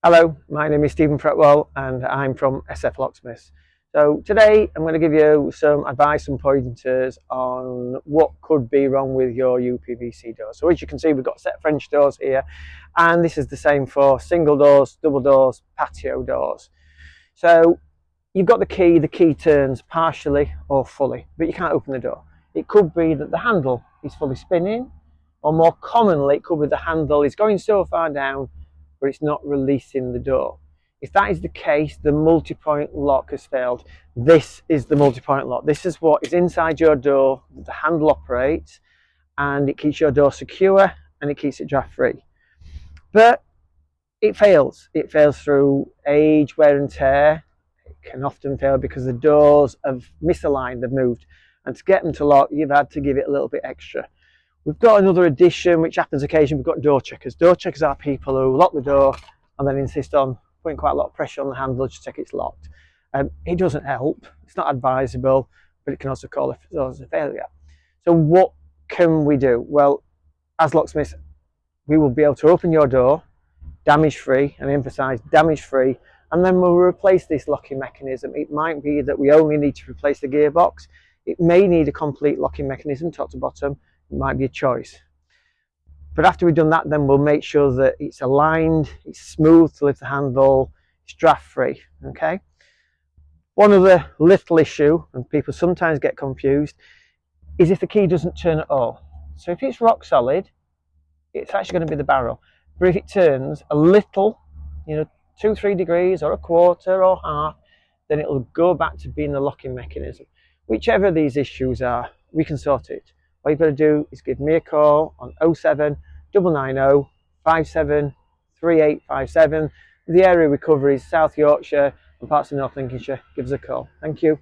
Hello, my name is Stephen Fretwell and I'm from SF Locksmiths. So today I'm going to give you some advice and pointers on what could be wrong with your uPVC door. So as you can see, we've got set French doors here, and this is the same for single doors, double doors, patio doors. So you've got the key turns partially or fully, but you can't open the door. It could be that the handle is fully spinning, or more commonly it could be the handle is going so far down but it's not releasing the door. If that is the case, the multi-point lock has failed. This is the multi-point lock. This is what is inside your door. The handle operates and it keeps your door secure and it keeps it draft free. But it fails. It fails through age, wear and tear. It can often fail because the doors have misaligned, they've moved. And to get them to lock, you've had to give it a little bit extra. We've got another addition which happens occasionally. We've got door checkers. Door checkers are people who lock the door and then insist on putting quite a lot of pressure on the handle to check it's locked. It doesn't help. It's not advisable, but it can also cause a failure. So what can we do? Well, as locksmiths, we will be able to open your door damage free, and emphasize damage free, and then we'll replace this locking mechanism. It might be that we only need to replace the gearbox. It may need a complete locking mechanism top to bottom. It might be a choice. But after we've done that, then we'll make sure that it's aligned, it's smooth to lift the handle, it's draft free. Okay. One other little issue, and people sometimes get confused, is if the key doesn't turn at all. So if it's rock solid, it's actually going to be the barrel. But if it turns a little, 2-3 degrees or a quarter or half, then it'll go back to being the locking mechanism. Whichever these issues are, we can sort it. All you've got to do is give me a call on 07 990 57 3857. The area we cover is South Yorkshire and parts of North Lincolnshire. Give us a call. Thank you.